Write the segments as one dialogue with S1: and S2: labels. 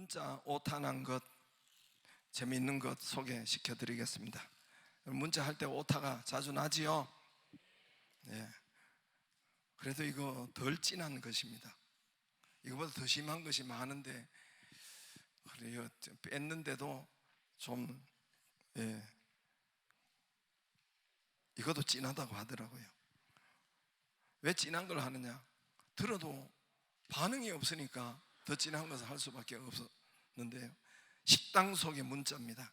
S1: 문자 오타난 것, 재미있는 것 소개시켜 드리겠습니다. 문자 할 때 오타가 자주 나지요. 네. 그래도 이거 덜 진한 것입니다. 이거보다 더 심한 것이 많은데, 그래요. 뺐는데도 좀, 이것도 진하다고 하더라고요. 왜 진한 걸 하느냐? 들어도 반응이 없으니까 더 진한 것을 할 수밖에 없었는데요. 식당 속의 문자입니다.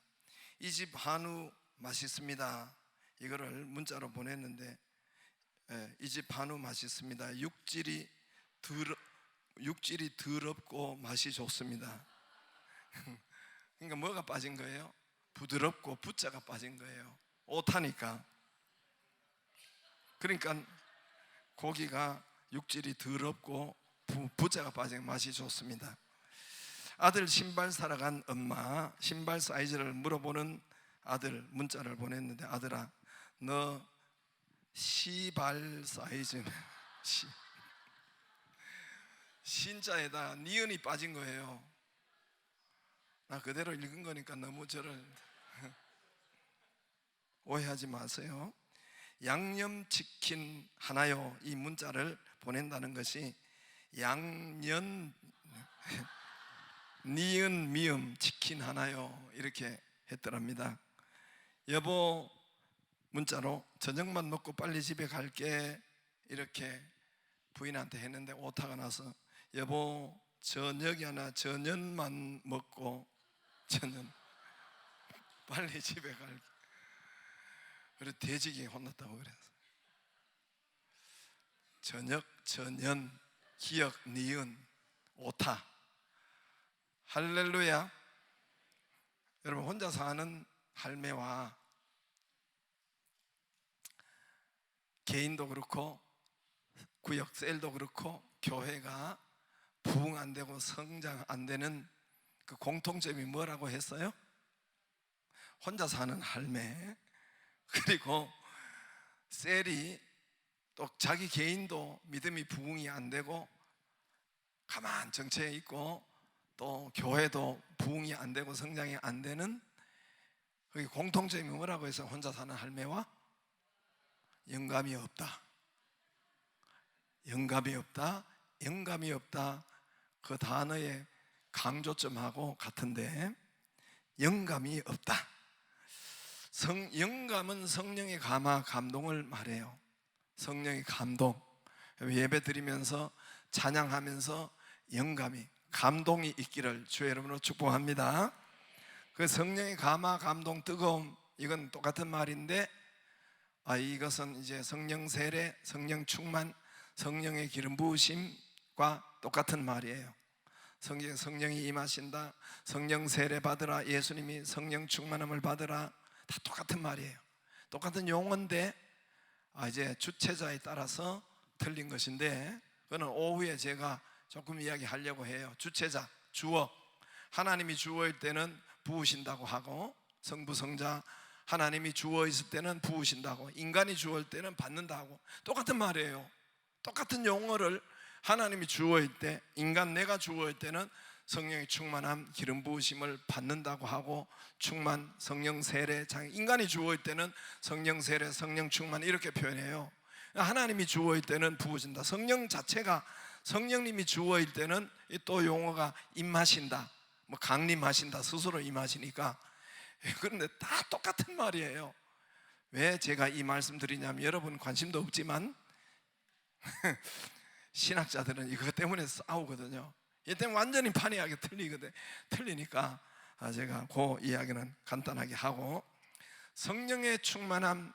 S1: 이 집 한우 맛있습니다. 이거를 문자로 보냈는데, 이 집 한우 맛있습니다. 육질이 더럽고 맛이 좋습니다. 그러니까 뭐가 빠진 거예요? 부드럽고 부자가 빠진 거예요. 오타니까. 그러니까 고기가 육질이 더럽고 부자가 빠진 맛이 좋습니다. 아들 신발 사러 간 엄마, 신발 사이즈를 물어보는 아들 문자를 보냈는데, 아들아, 너 시발 사이즈는 신자에다 니은이 빠진 거예요. 나 그대로 읽은 거니까 너무 저를 오해하지 마세요. 양념치킨 하나요? 이 문자를 보낸다는 것이 양념 니은 미음 치킨 하나요? 이렇게 했더랍니다. 여보, 문자로 저녁만 먹고 빨리 집에 갈게, 이렇게 부인한테 했는데 오타가 나서, 여보, 저녁이 아니라 저녁만 먹고 저녁 빨리 집에 갈게. 그래서 돼지기 혼났다고 그랬어. 저녁, 저녁, 기억, 니은, 오타. 할렐루야. 여러분, 혼자 사는 할매와 개인도 그렇고 구역 셀도 그렇고 교회가 부흥 안 되고 성장 안 되는 그 공통점이 뭐라고 했어요? 혼자 사는 할매, 그리고 셀이 또 자기 개인도 믿음이 부흥이 안 되고 가만 정체에 있고, 또 교회도 부흥이 안 되고 성장이 안 되는 그 공통점이 뭐라고 해서 혼자 사는 할매와 영감이 없다. 영감이 없다. 영감이 없다. 그 단어의 강조점하고 같은데, 영감이 없다. 영감은 성령의 감화, 감동을 말해요. 성령의 감동. 예배 드리면서 찬양하면서 영감이, 감동이 있기를 주의 이름으로 축복합니다. 그 성령의 감화, 감동, 뜨거움, 이건 똑같은 말인데, 이것은 이제 성령 세례, 성령 충만, 성령의 기름 부으심과 똑같은 말이에요. 성령이 임하신다, 성령 세례 받으라, 예수님이 성령 충만함을 받으라, 다 똑같은 말이에요. 똑같은 용어인데 이제 주체자에 따라서 틀린 것인데, 그거는 오후에 제가 조금 이야기하려고 해요. 주체자, 주어. 하나님이 주어일 때는 부으신다고 하고, 성부 성자 하나님이 주어 있을 때는 부으신다고, 인간이 주어일 때는 받는다고, 똑같은 말이에요. 똑같은 용어를 하나님이 주어일 때, 인간 내가 주어일 때는 성령의 충만함, 기름 부으심을 받는다고 하고, 충만, 성령 세례, 인간이 주어일 때는 성령 세례, 성령 충만, 이렇게 표현해요. 하나님이 주어일 때는 부으신다. 성령 자체가, 성령님이 주어일 때는 또 용어가 임하신다, 뭐 강림하신다, 스스로 임하시니까. 그런데 다 똑같은 말이에요. 왜 제가 이 말씀 드리냐면, 여러분 관심도 없지만 신학자들은 이것 때문에 싸우거든요. 이 때문에 완전히 판이하게 틀리니까 제가 그 이야기는 간단하게 하고, 성령의 충만함,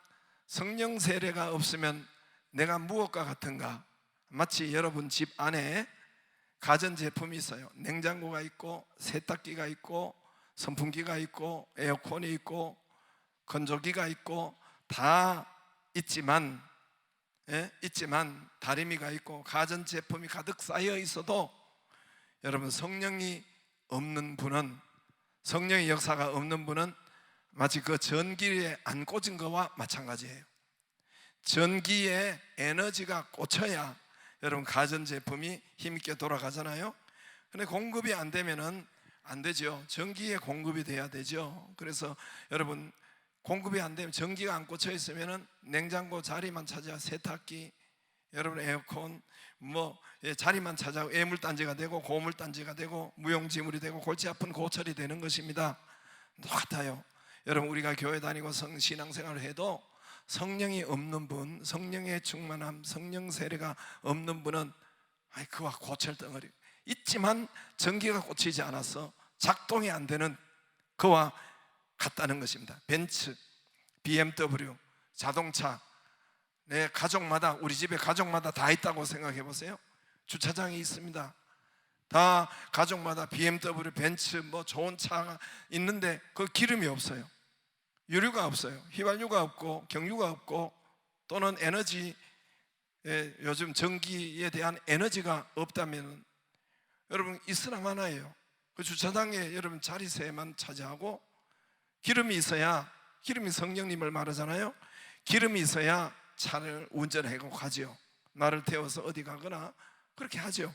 S1: 성령 세례가 없으면 내가 무엇과 같은가? 마치 여러분 집 안에 가전제품이 있어요. 냉장고가 있고 세탁기가 있고 선풍기가 있고 에어컨이 있고 건조기가 있고 다 있지만, 다리미가 있고 가전제품이 가득 쌓여 있어도, 여러분 성령이 없는 분은, 성령의 역사가 없는 분은 마치 그 전기에 안 꽂은 것과 마찬가지예요. 전기에 에너지가 꽂혀야 여러분 가전제품이 힘있게 돌아가잖아요. 근데 공급이 안 되면은 안 되죠. 전기에 공급이 돼야 되죠. 그래서 여러분, 공급이 안 되면, 전기가 안 꽂혀 있으면은 냉장고 자리만 차지하고, 세탁기, 여러분 에어컨 자리만 차지하고 애물단지가 되고 고물단지가 되고 무용지물이 되고 골치 아픈 고철이 되는 것입니다. 똑같아요. 여러분, 우리가 교회 다니고 신앙생활을 해도 성령이 없는 분, 성령의 충만함, 성령 세례가 없는 분은 그와 고철 덩어리 있지만 전기가 꽂히지 않아서 작동이 안 되는 그와 같다는 것입니다. 벤츠, BMW, 자동차, 내 가족마다, 우리 집에 가족마다 다 있다고 생각해 보세요. 주차장이 있습니다. 다 가족마다 BMW, 벤츠 좋은 차가 있는데 그 기름이 없어요. 유류가 없어요. 휘발유가 없고 경유가 없고 또는 에너지, 요즘 전기에 대한 에너지가 없다면 여러분 있으나 마나예요. 그 주차장에 여러분 자리세만 차지하고 기름이 있어야, 기름이 성령님을 말하잖아요. 기름이 있어야 차를 운전하고 가지요. 나를 태워서 어디 가거나 그렇게 하죠.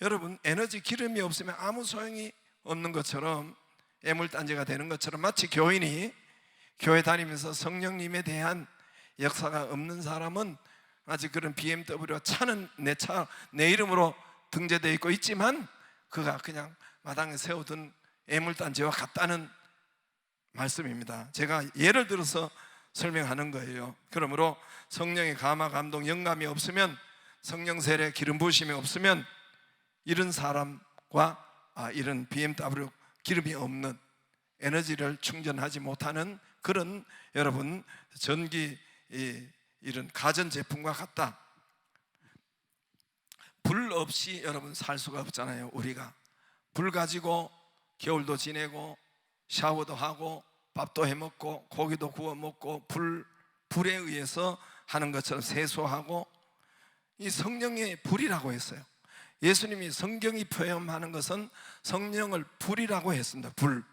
S1: 여러분, 에너지 기름이 없으면 아무 소용이 없는 것처럼, 애물단지가 되는 것처럼, 마치 교인이 교회 다니면서 성령님에 대한 역사가 없는 사람은 아직 그런 BMW 차는 내 이름으로 등재되어 있고 있지만 그가 그냥 마당에 세워둔 애물단지와 같다는 말씀입니다. 제가 예를 들어서 설명하는 거예요. 그러므로 성령의 감화, 감동, 영감이 없으면, 성령 세례, 기름 부으심이 없으면 이런 사람과 이런 BMW 기름이 없는, 에너지를 충전하지 못하는 그런 여러분 전기 이런 가전제품과 같다. 불 없이 여러분 살 수가 없잖아요. 우리가 불 가지고 겨울도 지내고 샤워도 하고 밥도 해먹고 고기도 구워 먹고 불에 의해서 하는 것처럼 세수하고, 이 성령의 불이라고 했어요. 예수님이 성경이 표현하는 것은 성령을 불이라고 했습니다. 불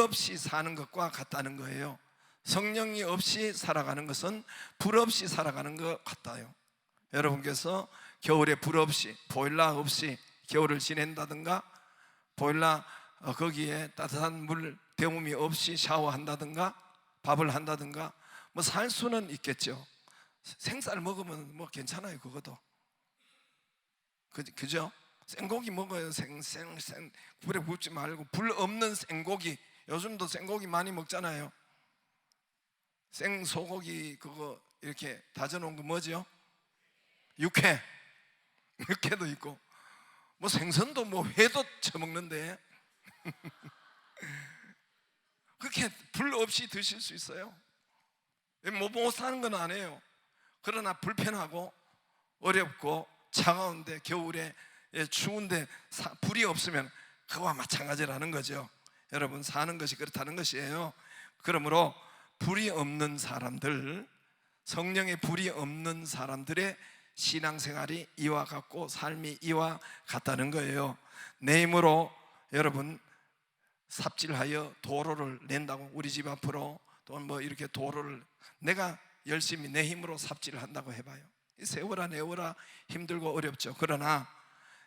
S1: 없이 사는 것과 같다는 거예요. 성령이 없이 살아가는 것은 불 없이 살아가는 것 같아요. 여러분께서 겨울에 불 없이, 보일러 없이 겨울을 지낸다든가, 보일러 거기에 따뜻한 물 데움이 없이 샤워한다든가 밥을 한다든가 살 수는 있겠죠. 생쌀 먹으면 괜찮아요. 그것도 그죠? 생고기 먹어요. 불에 굽지 말고. 불 없는 생고기, 요즘도 생고기 많이 먹잖아요. 생소고기 그거 이렇게 다져놓은 거 뭐죠? 육회도 있고 생선도 회도 처먹는데 그렇게 불 없이 드실 수 있어요. 못 사는 건 아니에요. 그러나 불편하고 어렵고 차가운데, 겨울에 추운데 불이 없으면 그와 마찬가지라는 거죠. 여러분, 사는 것이 그렇다는 것이에요. 그러므로 불이 없는 사람들, 성령의 불이 없는 사람들의 신앙생활이 이와 같고 삶이 이와 같다는 거예요. 내 힘으로 여러분 삽질하여 도로를 낸다고, 우리 집 앞으로 또는 이렇게 도로를 내가 열심히 내 힘으로 삽질을 한다고 해봐요. 세워라 내워라 힘들고 어렵죠. 그러나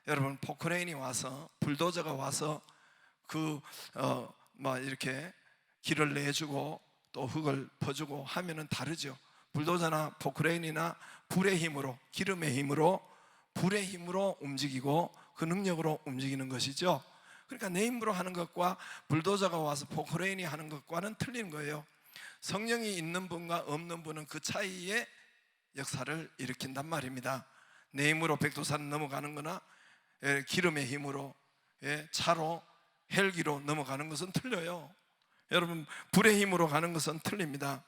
S1: 여러분, 포크레인이 와서, 불도저가 와서 이렇게 길을 내주고 또 흙을 퍼주고 하면은 다르죠. 불도저나 포크레인이나 불의 힘으로, 기름의 힘으로, 불의 힘으로 움직이고 그 능력으로 움직이는 것이죠. 그러니까 내 힘으로 하는 것과 불도저가 와서 포크레인이 하는 것과는 틀린 거예요. 성령이 있는 분과 없는 분은 그 차이에 역사를 일으킨단 말입니다. 내 힘으로 백두산을 넘어가는 거나 기름의 힘으로 차로 헬기로 넘어가는 것은 틀려요. 여러분, 불의 힘으로 가는 것은 틀립니다.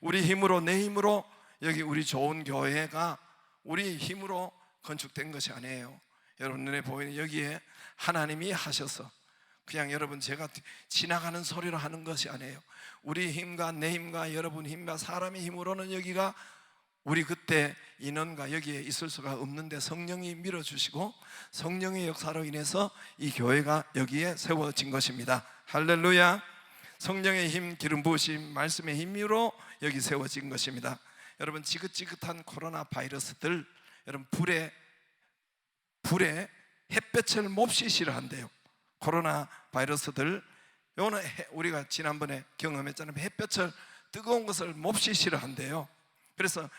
S1: 우리 힘으로, 내 힘으로 여기 우리 좋은 교회가 우리 힘으로 건축된 것이 아니에요. 여러분 눈에 보이는 여기에 하나님이 하셔서, 그냥 여러분 제가 지나가는 소리로 하는 것이 아니에요. 우리 힘과 내 힘과 여러분 힘과 사람의 힘으로는 여기가, 우리 그때 인원과 여기에 있을 수가 없는데 성령이 밀어주시고 성령의 역사로 인해서 이 교회가 여기에 세워진 것입니다. 할렐루야. 성령의 힘, 기름 부으심, 말씀의 힘으로 여기 세워진 것입니다. 여러분, 지긋지긋한 코로나 바이러스들, 여러분 불에 햇볕을 몹시 싫어한대요. 코로나 바이러스들, 요거는 우리가 지난번에 경험했잖아요. 햇볕을, 뜨거운 것을 몹시 싫어한대요. 그래서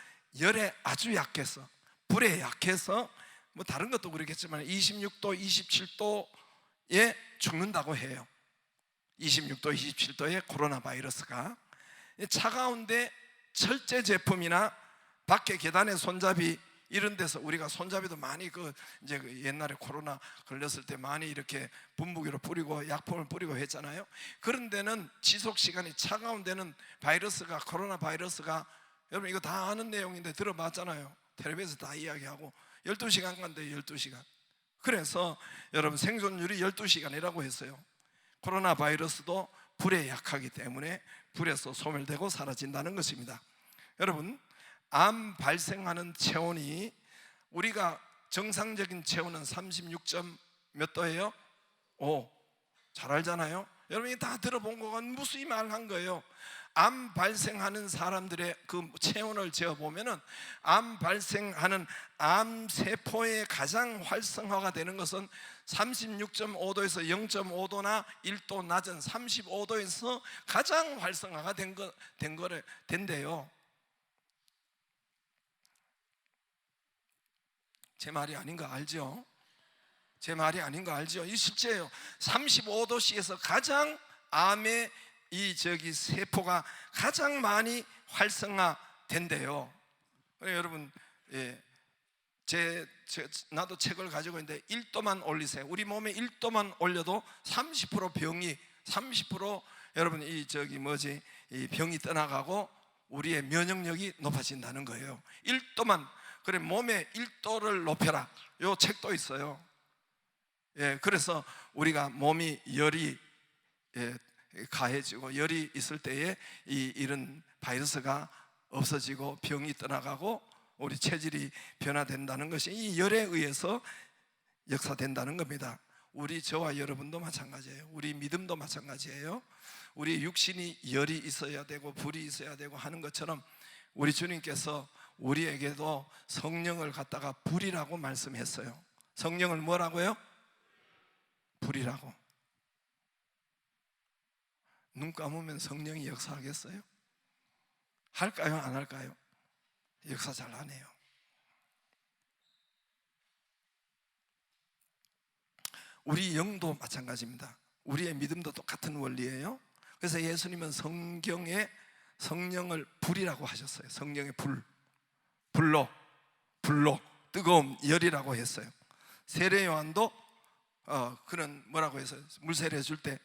S1: 열에 아주 약해서, 불에 약해서, 뭐 다른 것도 그렇겠지만 26도, 27도에 죽는다고 해요. 26도, 27도의 코로나 바이러스가. 차가운데 철제 제품이나 밖에 계단에 손잡이 이런 데서, 우리가 손잡이도 많이 이제 옛날에 코로나 걸렸을 때 많이 이렇게 분무기로 뿌리고 약품을 뿌리고 했잖아요. 그런 데는 지속 시간이, 차가운 데는 바이러스가, 코로나 바이러스가, 여러분 이거 다 아는 내용인데 들어봤잖아요. 텔레비에서 다 이야기하고 12시간 간대요. 12시간. 그래서 여러분 생존율이 12시간이라고 했어요. 코로나 바이러스도 불에 약하기 때문에 불에서 소멸되고 사라진다는 것입니다. 여러분, 암 발생하는 체온이, 우리가 정상적인 체온은 36점 몇 도예요? 5. 잘 알잖아요. 여러분이 다 들어본 거가 무수히 말한 거예요. 암 발생하는 사람들의 그 체온을 재어보면은, 암 발생하는 암세포의 가장 활성화가 되는 것은 36.5도에서 0.5도나 1도 낮은 35도에서 가장 활성화가 된대요. 제 말이 아닌 거 알죠? 제 말이 아닌 거 알죠? 이 실제예요. 35도씨에서 가장 암의 세포가 가장 많이 활성화된대요. 여러분, 나도 책을 가지고 있는데 1도만 올리세요. 우리 몸에 1도만 올려도 30% 병이, 30% 여러분 이 병이 떠나가고 우리의 면역력이 높아진다는 거예요. 1도만. 그래, 몸에 1도를 높여라. 요 책도 있어요. 그래서 우리가 몸이 열이 가해지고 열이 있을 때에 이런 바이러스가 없어지고 병이 떠나가고 우리 체질이 변화된다는 것이 이 열에 의해서 역사된다는 겁니다. 저와 여러분도 마찬가지예요. 우리 믿음도 마찬가지예요. 우리 육신이 열이 있어야 되고 불이 있어야 되고 하는 것처럼 우리 주님께서 우리에게도 성령을 갖다가 불이라고 말씀했어요. 성령을 뭐라고요? 불이라고. 눈 감으면 성령이 역사하겠어요? 할까요? 안 할까요? 역사 잘 안 해요. 우리 영도 마찬가지입니다. 우리의 믿음도 똑같은 원리예요. 그래서 예수님은 성경에 성령을 불이라고 하셨어요. 성령의 불로 뜨거운 열이라고 했어요. 세례 요한도 그는 뭐라고 했어요? 물 세례 줄 때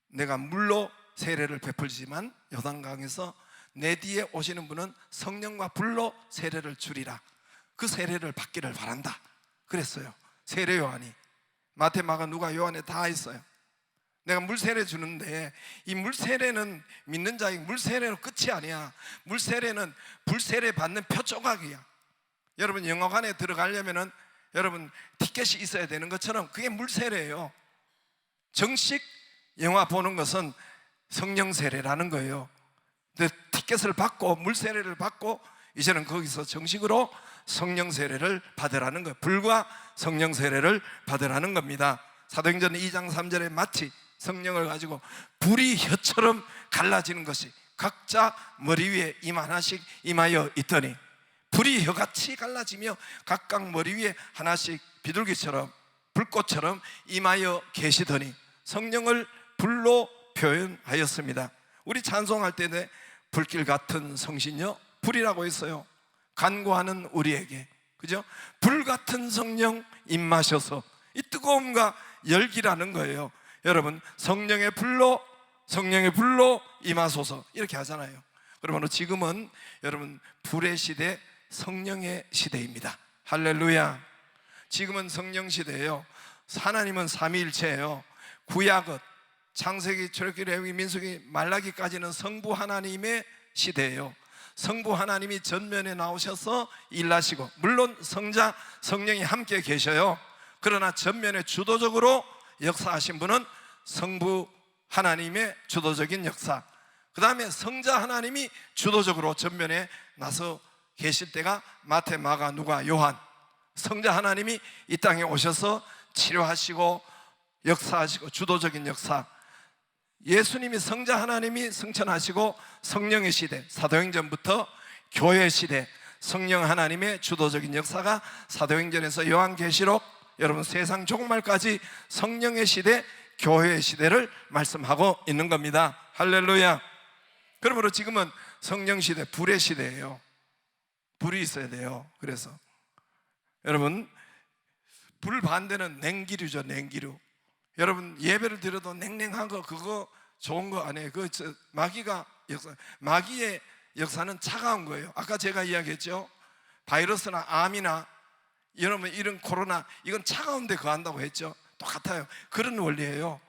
S1: 내가 물로 세례를 베풀지만 요단강에서 내 뒤에 오시는 분은 성령과 불로 세례를 주리라. 그 세례를 받기를 바란다 그랬어요. 세례 요한이. 마태, 마가, 누가, 요한에 다 있어요. 내가 물 세례 주는데 이 물 세례는 믿는 자에게 물 세례는 끝이 아니야. 물 세례는 불 세례 받는 표 조각이야. 여러분 영화관에 들어가려면은 여러분 티켓이 있어야 되는 것처럼 그게 물 세례예요. 정식 영화 보는 것은 성령 세례라는 거예요. 근데 티켓을 받고 물 세례를 받고 이제는 거기서 정식으로 성령 세례를 받으라는 거예요. 불과 성령 세례를 받으라는 겁니다. 사도행전 2장 3절에 마치 성령을 가지고 불이 혀처럼 갈라지는 것이 각자 머리 위에 하나씩 임하여 있더니, 불이 혀같이 갈라지며 각각 머리 위에 하나씩 비둘기처럼 불꽃처럼 임하여 계시더니 성령을 불로 표현하였습니다. 우리 찬송할 때 불길 같은 성신여 불이라고 했어요. 간구하는 우리에게, 그죠? 불 같은 성령 임마셔서, 이 뜨거움과 열기라는 거예요. 여러분 성령의 불로 임하소서 이렇게 하잖아요. 그러면 지금은 여러분 불의 시대, 성령의 시대입니다. 할렐루야. 지금은 성령 시대예요. 하나님은 삼위일체예요. 구약은 창세기, 출애굽기, 레위기, 민수기, 말라기까지는 성부 하나님의 시대예요. 성부 하나님이 전면에 나오셔서 일하시고, 물론 성자, 성령이 함께 계셔요. 그러나 전면에 주도적으로 역사하신 분은 성부 하나님의 주도적인 역사, 그 다음에 성자 하나님이 주도적으로 전면에 나서 계실 때가 마태, 마가, 누가, 요한. 성자 하나님이 이 땅에 오셔서 치료하시고 역사하시고 주도적인 역사, 예수님이 성자 하나님이 승천하시고 성령의 시대, 사도행전부터 교회 시대, 성령 하나님의 주도적인 역사가 사도행전에서 요한계시록, 여러분 세상 종말까지 성령의 시대, 교회의 시대를 말씀하고 있는 겁니다. 할렐루야. 그러므로 지금은 성령 시대, 불의 시대예요. 불이 있어야 돼요. 그래서 여러분, 불 반대는 냉기류죠. 냉기류. 여러분 예배를 드려도 냉랭한 거 그거 좋은 거 아니에요. 마귀가 역사, 마귀의 역사는 차가운 거예요. 아까 제가 이야기했죠. 바이러스나 암이나 여러분 이런 코로나, 이건 차가운데 거한다고 했죠. 똑같아요. 그런 원리예요.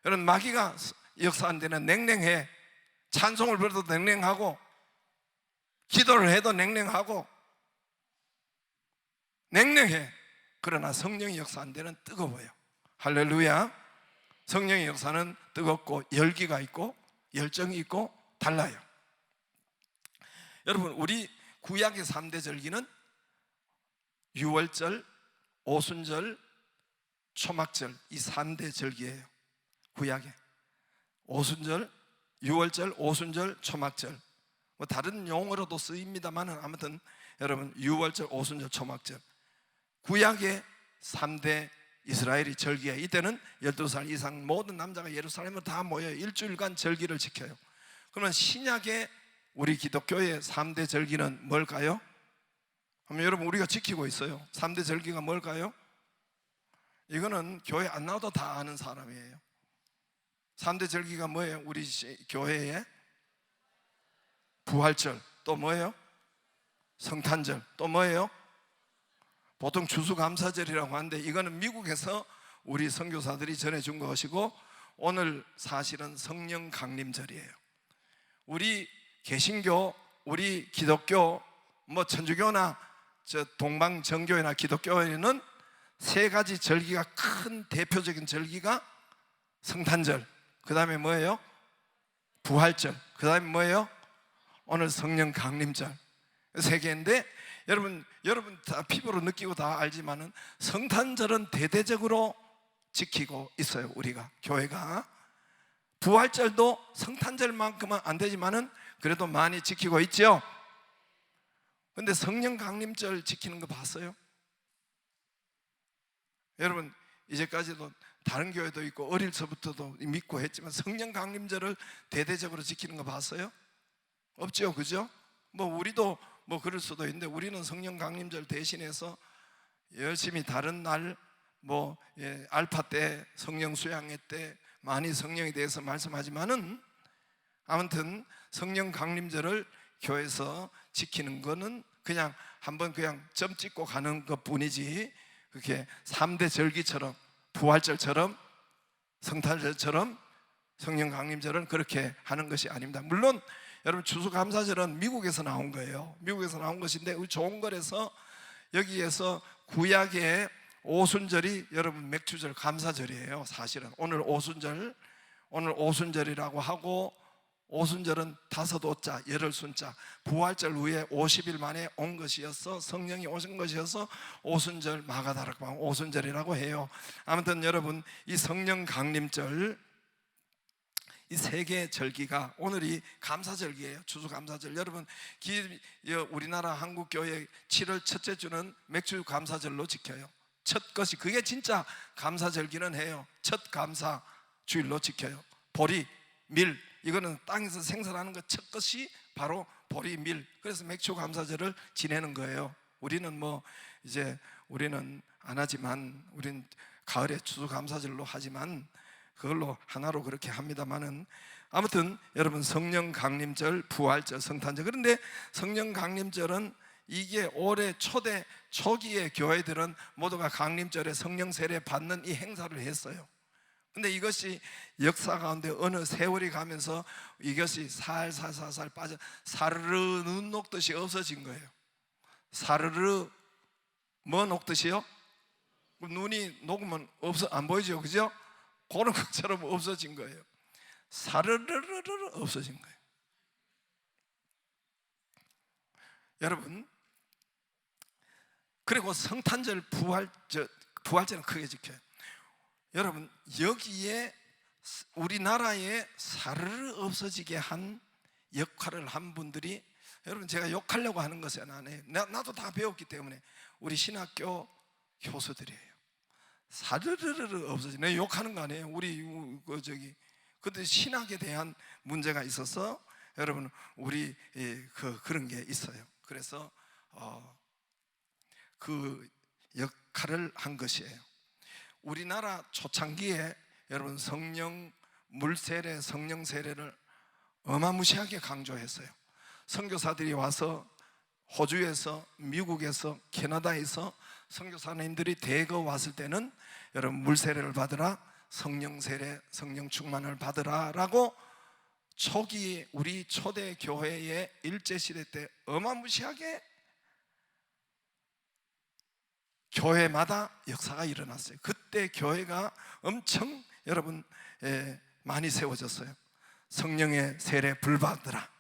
S1: 여러분 마귀가 역사한 데는 냉랭해. 찬송을 불러도 냉랭하고, 기도를 해도 냉랭하고, 냉랭해. 그러나 성령이 역사한 데는 뜨거워요. 할렐루야. 성령의 역사는 뜨겁고 열기가 있고 열정이 있고 달라요. 여러분 우리 구약의 3대 절기는 유월절, 오순절, 초막절, 이 3대 절기예요. 구약에 오순절, 유월절, 오순절, 초막절, 뭐 다른 용어로도 쓰입니다만 아무튼 여러분 유월절, 오순절, 초막절, 구약의 3대 이스라엘이 절기에, 이때는 12살 이상 모든 남자가 예루살렘으로 다 모여 일주일간 절기를 지켜요. 그러면 신약의 우리 기독교의 3대 절기는 뭘까요? 그러면 여러분 우리가 지키고 있어요. 3대 절기가 뭘까요? 이거는 교회 안 나와도 다 아는 사람이에요. 3대 절기가 뭐예요? 우리 교회의 부활절, 또 뭐예요? 성탄절, 또 뭐예요? 보통 추수감사절이라고 하는데 이거는 미국에서 우리 선교사들이 전해준 것이고, 오늘 사실은 성령 강림절이에요. 우리 개신교, 우리 기독교, 뭐 천주교나 동방정교회나 기독교회는 세 가지 절기가, 큰 대표적인 절기가 성탄절, 그 다음에 뭐예요? 부활절, 그 다음에 뭐예요? 오늘 성령 강림절. 세 개인데 여러분 다 피부로 느끼고 다 알지만은 성탄절은 대대적으로 지키고 있어요. 우리가 교회가 부활절도 성탄절만큼은 안 되지만은 그래도 많이 지키고 있죠. 근데 성령 강림절 지키는 거 봤어요? 여러분 이제까지도 다른 교회도 있고 어릴 적부터도 믿고 했지만 성령 강림절을 대대적으로 지키는 거 봤어요? 없죠, 그죠? 뭐 우리도 뭐 그럴 수도 있는데, 우리는 성령 강림절 대신해서 열심히 다른 날 뭐 알파 때, 성령 수양회 때 많이 성령에 대해서 말씀하지만은, 아무튼 성령 강림절을 교회에서 지키는 거는 그냥 한번 그냥 점 찍고 가는 것 뿐이지, 그렇게 3대 절기처럼, 부활절처럼, 성탄절처럼 성령 강림절은 그렇게 하는 것이 아닙니다. 물론 여러분 추수감사절은 미국에서 나온 거예요. 미국에서 나온 것인데 좋은 거라서 여기에서 구약의 오순절이 여러분 맥주절, 감사절이에요. 사실은 오늘 오순절이라고 하고, 오순절은 다섯 오자, 열흘 순자, 부활절 후에 50일 만에 온 것이어서, 성령이 오신 것이어서 오순절, 마가다락방 오순절이라고 해요. 아무튼 여러분 이 성령 강림절, 이 세 개의 절기가 오늘이 감사절기예요. 추수감사절. 여러분 우리나라 한국교회 7월 첫째 주는 맥주 감사절로 지켜요. 첫 것이, 그게 진짜 감사절기는 해요. 첫 감사 주일로 지켜요. 보리, 밀, 이거는 땅에서 생산하는 것 첫 것이 바로 보리, 밀. 그래서 맥주 감사절을 지내는 거예요. 우리는 우리는 안 하지만, 우리는 가을에 추수감사절로 하지만 그걸로 하나로 그렇게 합니다만은, 아무튼 여러분 성령 강림절, 부활절, 성탄절. 그런데 성령 강림절은 이게 올해 초기에 교회들은 모두가 강림절에 성령 세례 받는 이 행사를 했어요. 근데 이것이 역사 가운데 어느 세월이 가면서 이것이 살살살살 빠져 사르르 눈 녹듯이 없어진 거예요. 사르르 뭐 녹듯이요? 눈이 녹으면 안 보이죠, 그죠? 그런 것처럼 없어진 거예요. 사르르르르 없어진 거예요. 여러분, 그리고 성탄절, 부활절은 크게 지켜요. 여러분 여기에 우리나라에 사르르 없어지게 한 역할을 한 분들이, 여러분 제가 욕하려고 하는 것은 아니에요. 나도 다 배웠기 때문에 우리 신학교 교수들이에요. 사르르르 없어지네. 욕하는 거 아니에요. 우리 근데 신학에 대한 문제가 있어서 여러분 우리 그런 게 있어요. 그래서 그 역할을 한 것이에요. 우리나라 초창기에 여러분 성령 물세례, 성령 세례를 어마무시하게 강조했어요. 선교사들이 와서 호주에서, 미국에서, 캐나다에서 선교사님들이 대거 왔을 때는 여러분 물세례를 받으라, 성령 세례, 성령 충만을 받으라 라고 초기 우리 초대 교회의 일제시대 때 어마무시하게 교회마다 역사가 일어났어요. 그때 교회가 엄청 여러분 많이 세워졌어요. 성령의 세례 불받으라.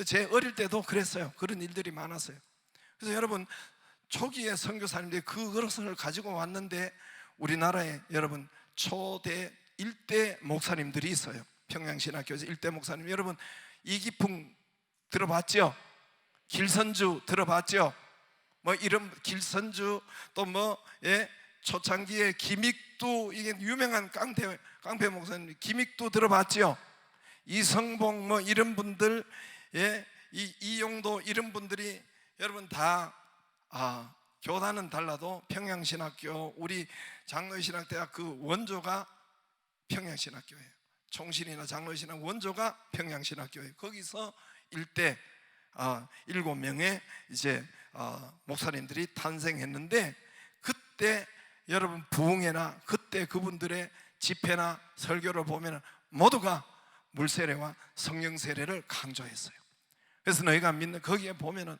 S1: 제 어릴 때도 그랬어요. 그런 일들이 많았어요. 그래서 여러분 초기에 선교사님들이 그것을 가지고 왔는데 우리나라에 여러분 초대 일대 목사님들이 있어요. 평양신학교에서 일대 목사님, 여러분 이기풍 들어봤죠? 길선주 들어봤죠? 뭐 이런 길선주, 또 초창기에 김익두, 이게 유명한 깡패 목사님 김익두 들어봤죠? 이성봉 뭐 이런 분들, 이용도 이런 분들이 여러분 다 교단은 달라도 평양신학교, 우리 장로신학대학 그 원조가 평양신학교예요. 총신이나 장로신학 원조가 평양신학교예요. 거기서 일대 7명의 이제 목사님들이 탄생했는데, 그때 여러분 부흥회나 그때 그분들의 집회나 설교를 보면 모두가 물세례와 성령 세례를 강조했어요. 그래서 너희가 믿는 거기에 보면은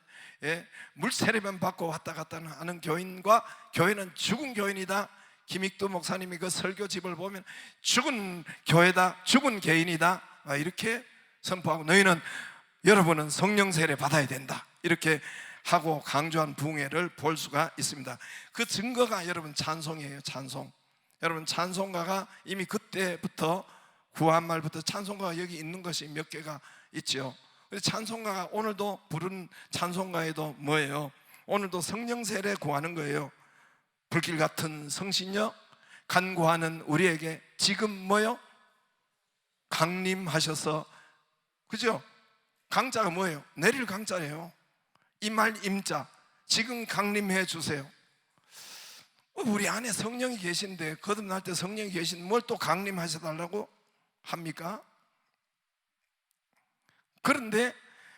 S1: 물세례만 받고 왔다 갔다 하는 교인과 교회는 죽은 교인이다. 김익두 목사님이 그 설교집을 보면 죽은 교회다, 죽은 개인이다 이렇게 선포하고, 너희는 여러분은 성령 세례 받아야 된다 이렇게 하고 강조한 부흥회를 볼 수가 있습니다. 그 증거가 여러분 찬송이에요. 찬송. 여러분 찬송가가 이미 그때부터 구한말부터 찬송가가 여기 있는 것이 몇 개가 있죠. 그래서 찬송가가 오늘도 부른 찬송가에도 뭐예요? 오늘도 성령 세례 구하는 거예요. 불길 같은 성신여 간구하는 우리에게 지금 뭐요? 강림하셔서, 그죠? 강자가 뭐예요? 내릴 강자예요. 임할 임자, 지금 강림해 주세요. 우리 안에 성령이 계신데 거듭날 때 성령이 계신 뭘 또 강림하셔달라고 합니까? 그런데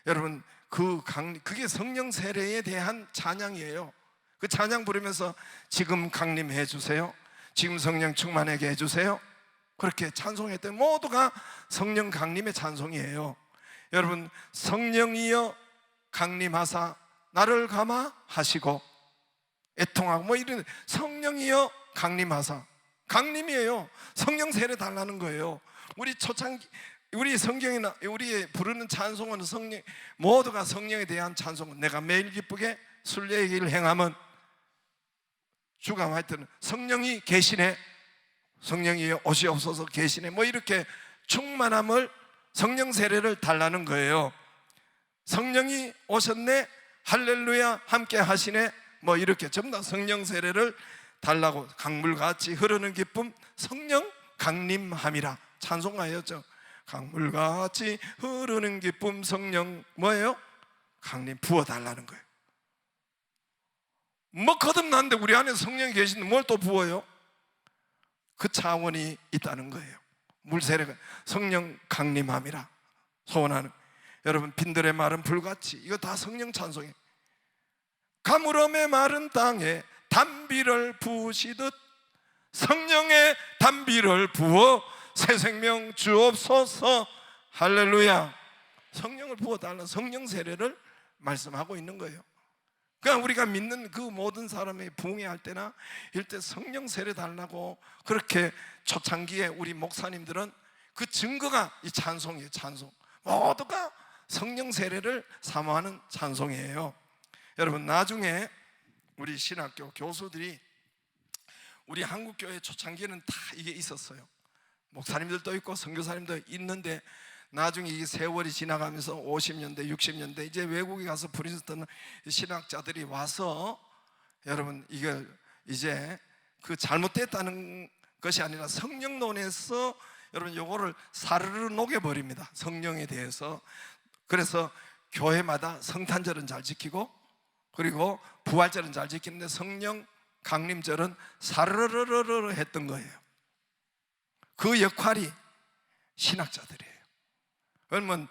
S1: 여러분 그게 성령 세례에 대한 찬양이에요. 그 찬양 부르면서 지금 강림해 주세요, 지금 성령 충만하게 해주세요, 그렇게 찬송했더니 모두가 성령 강림의 찬송이에요. 여러분 성령이여 강림하사 나를 감화하시고 애통하고 뭐 이런, 성령이여 강림하사, 강림이에요. 성령 세례 달라는 거예요. 우리 초창기 우리 성경이나 우리 부르는 찬송은 성령, 모두가 성령에 대한 찬송은 내가 매일 기쁘게 순례의 길을 행하면 주가 하여튼 성령이 계시네, 성령이 오시옵소서 계시네 뭐 이렇게 충만함을, 성령 세례를 달라는 거예요. 성령이 오셨네, 할렐루야 함께 하시네 뭐 이렇게 전부 다 성령 세례를 달라고, 강물같이 흐르는 기쁨 성령 강림함이라 찬송가였죠. 강물같이 흐르는 기쁨 성령 뭐예요? 강림 부어달라는 거예요. 뭐 거듭났는데 우리 안에 성령이 계신데 뭘 또 부어요? 그 차원이 있다는 거예요. 물세례가 성령 강림함이라 소원하는, 여러분 빈들의 마른 불같이, 이거 다 성령 찬송이에요. 가물음의 마른 땅에 단비를 부으시듯 성령의 단비를 부어 새 생명 주옵소서. 할렐루야. 성령을 부어달라는 성령 세례를 말씀하고 있는 거예요. 그러니까 우리가 믿는 그 모든 사람이 부흥회할 때나 이럴 때 성령 세례 달라고 그렇게 초창기에 우리 목사님들은 그 증거가 이 찬송이에요. 찬송. 모두가 성령 세례를 사모하는 찬송이에요. 여러분 나중에 우리 신학교 교수들이 우리 한국 교회 초창기에는 다 이게 있었어요. 목사님들도 있고 선교사님도 있는데 나중에 이 세월이 지나가면서 50년대, 60년대 이제 외국에 가서 프린스턴 신학자들이 와서 여러분 이걸 이제 그 잘못됐다는 것이 아니라 성령론에서 여러분 요거를 사르르 녹여버립니다. 성령에 대해서. 그래서 교회마다 성탄절은 잘 지키고 그리고 부활절은 잘 지키는데 성령 강림절은 사르르르르 했던 거예요. 그 역할이 신학자들이에요. 그러면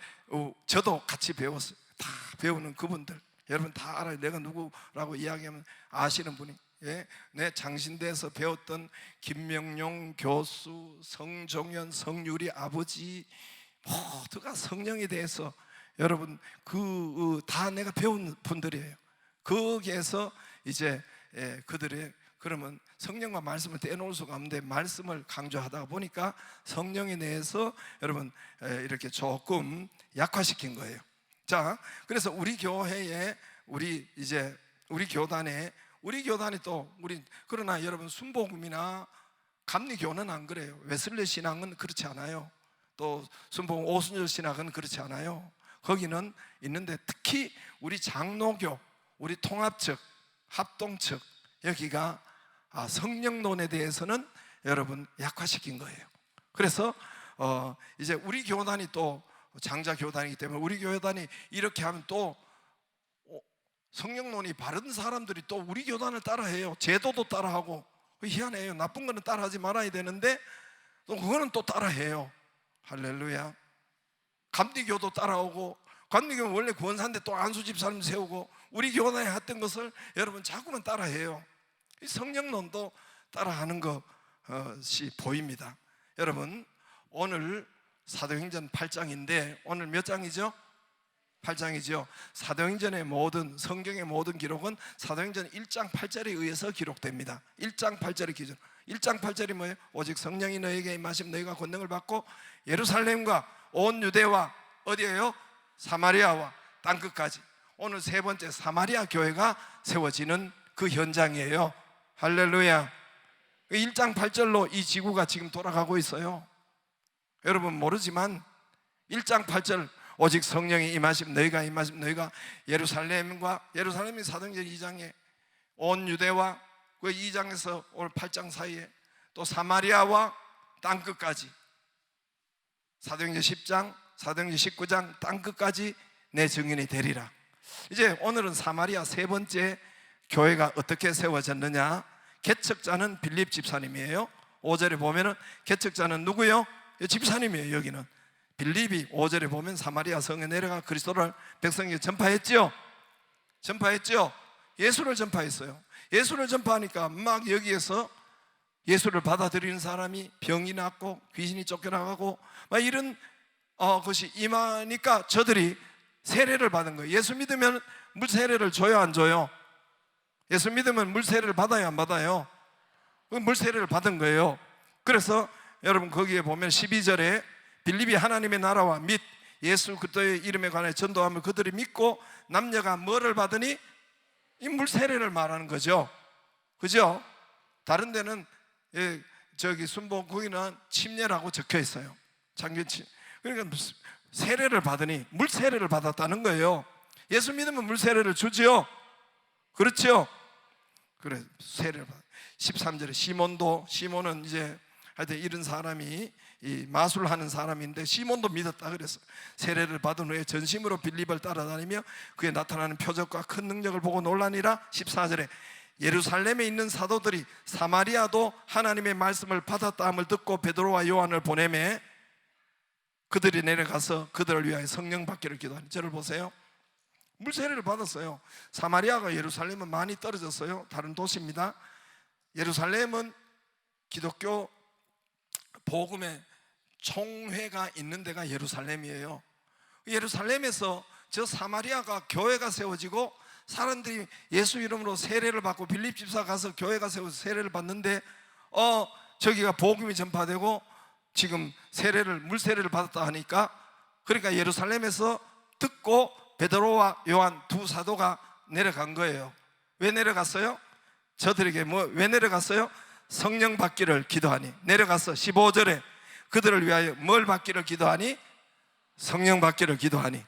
S1: 저도 같이 배웠어요. 다 배우는 그분들 여러분 다 알아요. 내가 누구라고 이야기하면 아시는 분이 내 장신대에서 배웠던 김명용 교수, 성종현, 성유리 아버지 모두가 성령에 대해서 여러분 다 내가 배운 분들이에요. 거기에서 이제 그들의 그러면 성령과 말씀을 떼놓을 수가 없는데 말씀을 강조하다 보니까 성령에 대해서 여러분 이렇게 조금 약화시킨 거예요. 자, 그래서 우리 교회에 우리 교단이 또 그러나 여러분 순복음이나 감리교는 안 그래요. 웨슬리 신앙은 그렇지 않아요. 또 순복음 오순절 신학은 그렇지 않아요. 거기는 있는데 특히 우리 장로교, 우리 통합측, 합동측 여기가 성령론에 대해서는 여러분 약화시킨 거예요. 그래서 이제 우리 교단이 또 장자 교단이기 때문에 우리 교단이 이렇게 하면 또 성령론이 바른 사람들이 또 우리 교단을 따라해요. 제도도 따라하고 희한해요. 나쁜 거는 따라하지 말아야 되는데 또 그거는 또 따라해요. 할렐루야. 감리교도 따라오고 감리교는 원래 구원사인데 또 안수 집사님 세우고 우리 교단에 했던 것을 여러분 자꾸는 따라해요. 성령론도 따라하는 것이 보입니다. 여러분 오늘 사도행전 8장인데 오늘 몇 장이죠? 8장이죠. 사도행전의 모든 성경의 모든 기록은 사도행전 1장 8절에 의해서 기록됩니다. 1장 8절의 기준. 1장 8절이 뭐예요? 오직 성령이 너에게 임하시면 너희가 권능을 받고 예루살렘과 온 유대와 어디예요? 사마리아와 땅끝까지. 오늘 세 번째 사마리아 교회가 세워지는 그 현장이에요. 할렐루야. 1장 8절로 이 지구가 지금 돌아가고 있어요. 여러분 모르지만 1장 8절 오직 성령이 임하시면 너희가 예루살렘이 사도행전 2장에 온 유대와 그 2장에서 오늘 8장 사이에 또 사마리아와 땅끝까지 사도행전 10장, 사도행전 19장 땅끝까지 내 증인이 되리라. 이제 오늘은 사마리아 세 번째 교회가 어떻게 세워졌느냐. 개척자는 빌립 집사님이에요. 5절에 보면은 개척자는 누구요? 집사님이에요. 여기는 빌립이 5절에 보면 사마리아 성에 내려가 그리스도를 백성에게 전파했죠. 예수를 전파했어요. 예수를 전파하니까 막 여기에서 예수를 받아들이는 사람이 병이 낫고 귀신이 쫓겨나가고 막 이런 것이 임하니까 저들이 세례를 받은 거예요. 예수 믿으면 물 세례를 줘요, 안 줘요? 예수 믿으면 물 세례를 받아요, 안 받아요? 물 세례를 받은 거예요. 그래서 여러분 거기에 보면 12절에 빌립이 하나님의 나라와 및 예수 그리스도의 이름에 관해 전도하며 그들이 믿고 남녀가 뭐를 받으니? 이 물 세례를 말하는 거죠. 그죠? 다른 데는 저기 순복 거기는 침례라고 적혀 있어요. 장균침. 그러니까 세례를 받으니 물 세례를 받았다는 거예요. 예수 믿으면 물 세례를 주지요. 그렇죠? 그래 세례를 받. 13절에 시몬은 이제 하여튼 이런 사람이 이 마술하는 사람인데 시몬도 믿었다 그랬어. 세례를 받은 후에 전심으로 빌립을 따라다니며 그에 나타나는 표적과 큰 능력을 보고 놀라니라. 14절에 예루살렘에 있는 사도들이 사마리아도 하나님의 말씀을 받았다함을 듣고 베드로와 요한을 보내매 그들이 내려가서 그들을 위하여 성령 받기를 기도하니. 저를 보세요. 물세례를 받았어요. 사마리아가 예루살렘은 많이 떨어졌어요. 다른 도시입니다. 예루살렘은 기독교 복음의 총회가 있는 데가 예루살렘이에요. 예루살렘에서 저 사마리아가 교회가 세워지고 사람들이 예수 이름으로 세례를 받고 빌립 집사 가서 교회가 세워서 세례를 받는데 저기가 복음이 전파되고 지금 물 세례를 받았다 하니까 그러니까 예루살렘에서 듣고 베드로와 요한 두 사도가 내려간 거예요. 왜 내려갔어요? 저들에게 왜 내려갔어요? 성령 받기를 기도하니, 내려가서 15절에 그들을 위하여 뭘 받기를 기도하니? 성령 받기를 기도하니,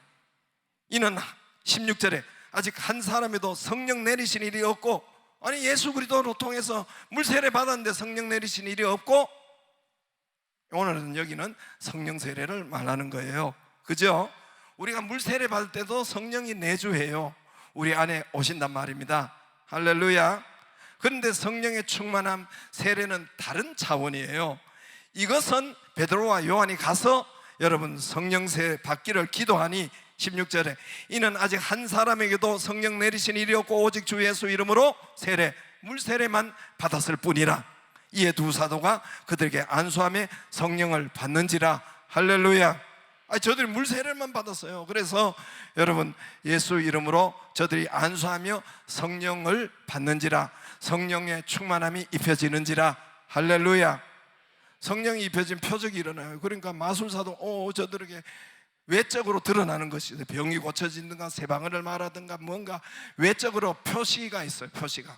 S1: 이는 16절에 아직 한 사람에도 성령 내리신 일이 없고, 아니 예수 그리스도로 통해서 물세례 받았는데 성령 내리신 일이 없고, 오늘은 여기는 성령 세례를 말하는 거예요. 그죠? 우리가 물세례 받을 때도 성령이 내주해요. 우리 안에 오신단 말입니다. 할렐루야. 그런데 성령의 충만함 세례는 다른 차원이에요. 이것은 베드로와 요한이 가서 여러분 성령 세례 받기를 기도하니, 16절에 이는 아직 한 사람에게도 성령 내리신 일이 없고 오직 주 예수 이름으로 세례, 물세례만 받았을 뿐이라. 이에 두 사도가 그들에게 안수하며 성령을 받는지라. 할렐루야. 저들이 물세례만 받았어요. 그래서 여러분 예수 이름으로 저들이 안수하며 성령을 받는지라. 성령의 충만함이 입혀지는지라. 할렐루야. 성령이 입혀진 표적이 일어나요. 그러니까 마술사도 저들에게 외적으로 드러나는 것이죠. 병이 고쳐지든가 새방울을 말하든가 뭔가 외적으로 표시가 있어요. 표시가.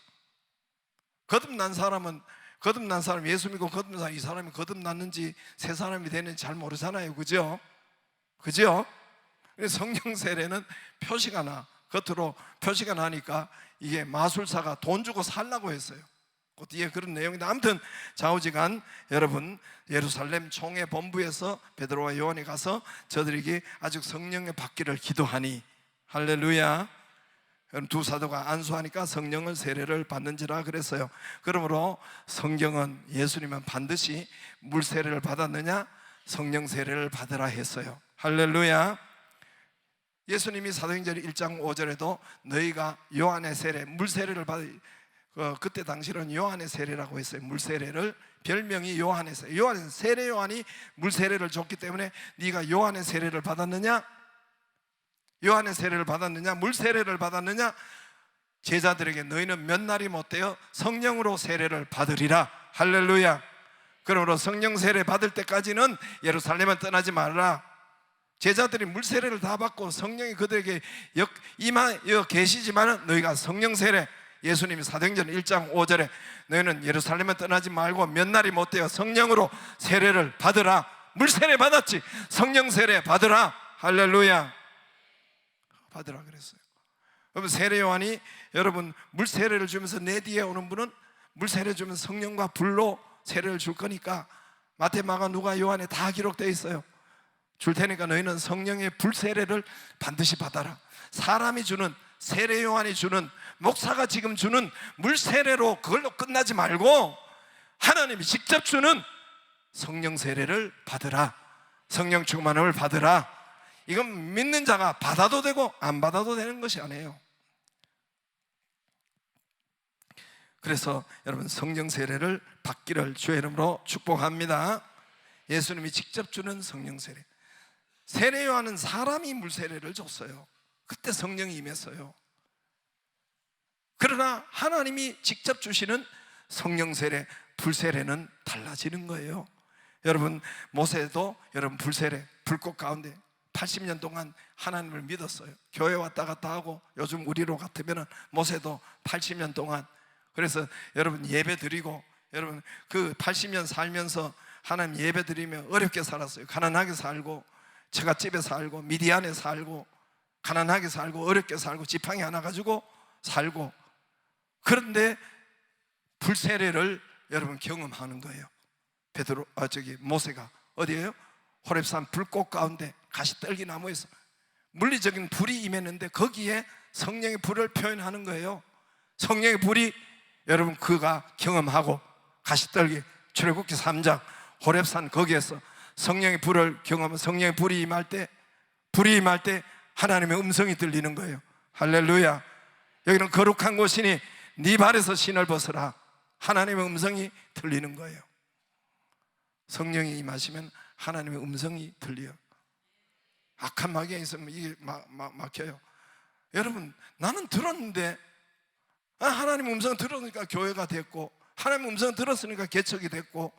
S1: 거듭난 사람 예수 믿고 거듭난 사람, 이 사람이 거듭났는지 새 사람이 되는지 잘 모르잖아요. 그죠? 그죠? 성령 세례는 표시가 나, 겉으로 표시가 나니까 이게 마술사가 돈 주고 살라고 했어요. 그 뒤에 그런 내용인데, 아무튼 좌우지간 여러분 예루살렘 총회 본부에서 베드로와 요한이 가서 저들에게 아직 성령의 받기를 기도하니, 할렐루야. 두 사도가 안수하니까 성령을 세례를 받는지라 그랬어요. 그러므로 성경은 예수님은 반드시 물 세례를 받았느냐, 성령 세례를 받으라 했어요. 할렐루야. 예수님이 사도행전 1장 5절에도 너희가 요한의 세례, 물 세례를 그때 당시는 요한의 세례라고 했어요. 물 세례를, 별명이 요한의 세례. 세례 요한이 물 세례를 줬기 때문에 네가 요한의 세례를 받았느냐, 요한의 세례를 받았느냐, 물 세례를 받았느냐, 제자들에게 너희는 몇 날이 못되어 성령으로 세례를 받으리라. 할렐루야. 그러므로 성령 세례 받을 때까지는 예루살렘을 떠나지 말라. 제자들이 물 세례를 다 받고 성령이 그들에게 임하여 계시지만 너희가 성령 세례, 예수님이 사도행전 1장 5절에 너희는 예루살렘을 떠나지 말고 몇 날이 못되어 성령으로 세례를 받으라. 물 세례 받았지, 성령 세례 받으라. 할렐루야. 받으라 그랬어요. 여러분 세례 요한이 여러분 물 세례를 주면서 내 뒤에 오는 분은 물 세례 주면서 성령과 불로 세례를 줄 거니까, 마태, 마가, 누가, 요한에 다 기록되어 있어요. 줄 테니까 너희는 성령의 불 세례를 반드시 받아라. 사람이 주는, 세례 요한이 주는, 목사가 지금 주는 물 세례로 그걸로 끝나지 말고 하나님이 직접 주는 성령 세례를 받으라. 성령 충만함을 받으라. 이건 믿는 자가 받아도 되고 안 받아도 되는 것이 아니에요. 그래서 여러분 성령 세례를 받기를 주의 이름으로 축복합니다. 예수님이 직접 주는 성령 세례. 세례 요한은 사람이 물 세례를 줬어요. 그때 성령이 임했어요. 그러나 하나님이 직접 주시는 성령 세례, 불 세례는 달라지는 거예요. 여러분 모세도 여러분 불 세례, 불꽃 가운데 80년 동안 하나님을 믿었어요. 교회 왔다 갔다 하고, 요즘 우리로 같으면 모세도 80년 동안, 그래서 여러분 예배 드리고, 여러분 그 80년 살면서 하나님 예배 드리며 어렵게 살았어요. 가난하게 살고, 처갓집에 살고, 미디안에 살고, 가난하게 살고, 어렵게 살고, 지팡이 하나 가지고 살고. 그런데 불세례를 여러분 경험하는 거예요. 모세가 어디예요? 호렙산 불꽃 가운데 가시떨기 나무에서 물리적인 불이 임했는데 거기에 성령의 불을 표현하는 거예요. 성령의 불이 여러분 그가 경험하고, 가시떨기 출애굽기 3장 호렙산 거기에서 성령의 불을 경험하면 성령의 불이 임할 때 하나님의 음성이 들리는 거예요. 할렐루야. 여기는 거룩한 곳이니 네 발에서 신을 벗어라. 하나님의 음성이 들리는 거예요. 성령이 임하시면 하나님의 음성이 들려요. 악한 마귀가 있으면 이게 막혀요. 여러분 나는 들었는데, 하나님의 음성을 들었으니까 교회가 됐고, 하나님의 음성을 들었으니까 개척이 됐고,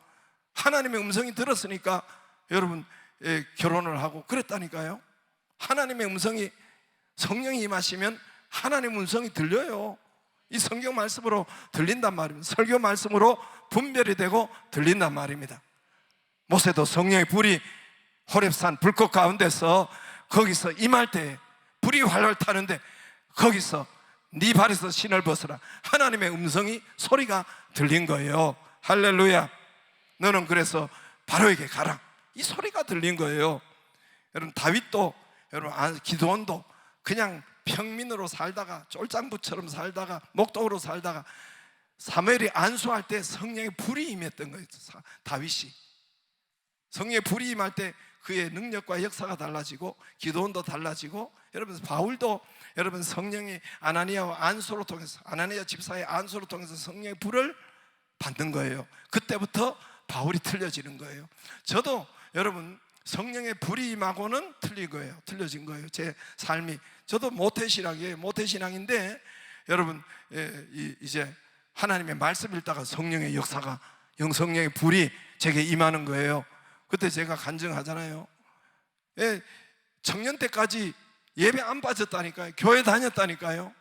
S1: 하나님의 음성이 들었으니까 여러분 결혼을 하고 그랬다니까요. 하나님의 음성이, 성령이 임하시면 하나님의 음성이 들려요. 이 성경 말씀으로 들린단 말입니다. 설교 말씀으로 분별이 되고 들린단 말입니다. 모세도 성령의 불이 호렙산 불꽃 가운데서 거기서 임할 때 불이 활활 타는데 거기서 네 발에서 신을 벗어라, 하나님의 음성이 소리가 들린 거예요. 할렐루야. 너는 그래서 바로에게 가라, 이 소리가 들린 거예요. 여러분, 다윗도, 여러분, 기드온도 그냥 평민으로 살다가, 쫄장부처럼 살다가, 목독으로 살다가 사무엘이 안수할 때 성령의 불이 임했던 거예요. 다윗이 성령의 불이 임할 때 그의 능력과 역사가 달라지고, 기드온도 달라지고, 여러분 바울도 여러분 성령이 아나니아와 안수로 통해서, 아나니아 집사의 안수로 통해서 성령의 불을 받는 거예요. 그때부터 바울이 틀려지는 거예요. 저도 여러분 성령의 불이 임하고는 틀린 거예요. 틀려진 거예요. 제 삶이. 저도 모태신앙이에요. 모태신앙인데 여러분, 이제 하나님의 말씀 읽다가 성령의 역사가, 성령의 불이 제게 임하는 거예요. 그때 제가 간증하잖아요. 청년 때까지 예배 안 빠졌다니까요. 교회 다녔다니까요.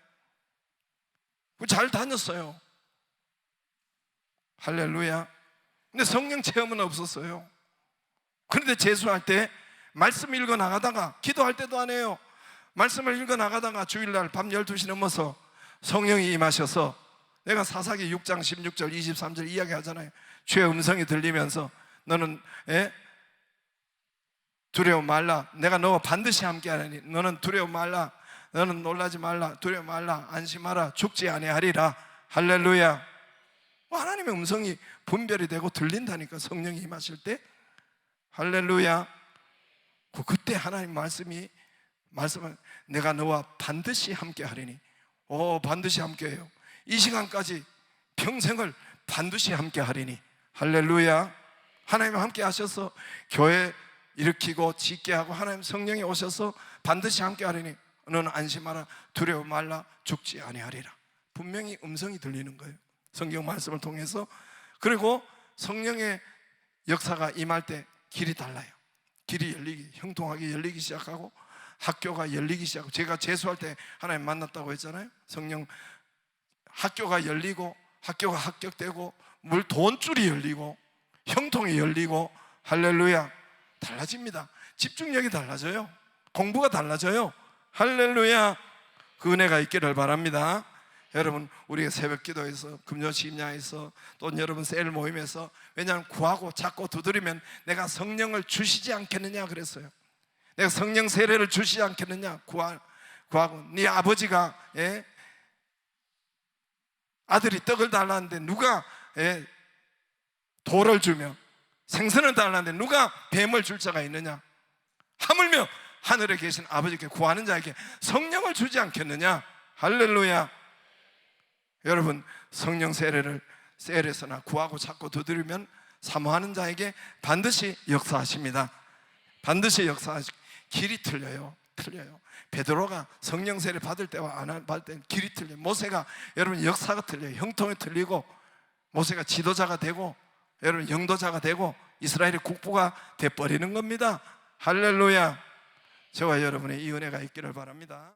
S1: 잘 다녔어요. 할렐루야. 근데 성령 체험은 없었어요. 그런데 재수할 때 말씀 읽어 나가다가, 기도할 때도 안 해요. 말씀을 읽어 나가다가 주일날 밤 12시 넘어서 성령이 임하셔서, 내가 사사기 6장 16절 23절 이야기하잖아요. 주의 음성이 들리면서 너는 두려워 말라, 내가 너와 반드시 함께 하리니 너는 두려워 말라, 너는 놀라지 말라, 두려워 말라, 안심하라, 죽지 아니하리라. 할렐루야. 하나님의 음성이 분별이 되고 들린다니까, 성령이 임하실 때. 할렐루야. 그때 하나님 말씀은 내가 너와 반드시 함께 하리니. 반드시 함께 해요. 이 시간까지 평생을 반드시 함께 하리니. 할렐루야. 하나님 함께 하셔서 교회 일으키고 짓게 하고, 하나님 성령이 오셔서 반드시 함께 하리니 너는 안심하라, 두려워 말라, 죽지 아니하리라. 분명히 음성이 들리는 거예요, 성경 말씀을 통해서. 그리고 성령의 역사가 임할 때 길이 달라요. 길이 형통하게 열리기 시작하고, 학교가 열리기 시작하고. 제가 재수할 때 하나님 만났다고 했잖아요. 성령, 학교가 열리고, 학교가 합격되고, 돈줄이 열리고, 형통이 열리고. 할렐루야. 달라집니다. 집중력이 달라져요. 공부가 달라져요. 할렐루야. 그 은혜가 있기를 바랍니다. 여러분, 우리가 새벽 기도에서, 금요 심야에서, 또 여러분 셀 모임에서, 왜냐하면 구하고 찾고 두드리면 내가 성령을 주시지 않겠느냐 그랬어요. 내가 성령 세례를 주시지 않겠느냐. 구하고, 네 아버지가 아들이 떡을 달라는데 누가 돌을 주며, 생선을 달라는데 누가 뱀을 줄 자가 있느냐. 하물며 하늘에 계신 아버지께 구하는 자에게 성령을 주지 않겠느냐. 할렐루야. 여러분, 성령 세례서나 구하고 찾고 두드리면 사모하는 자에게 반드시 역사하십니다. 반드시 역사하시고. 길이 틀려요. 베드로가 성령 세례 받을 때와 안 받을 때는 길이 틀려요. 모세가, 여러분, 역사가 틀려요. 형통이 틀리고, 모세가 지도자가 되고, 여러분 영도자가 되고, 이스라엘의 국부가 돼버리는 겁니다. 할렐루야. 저와 여러분의 이 은혜가 있기를 바랍니다.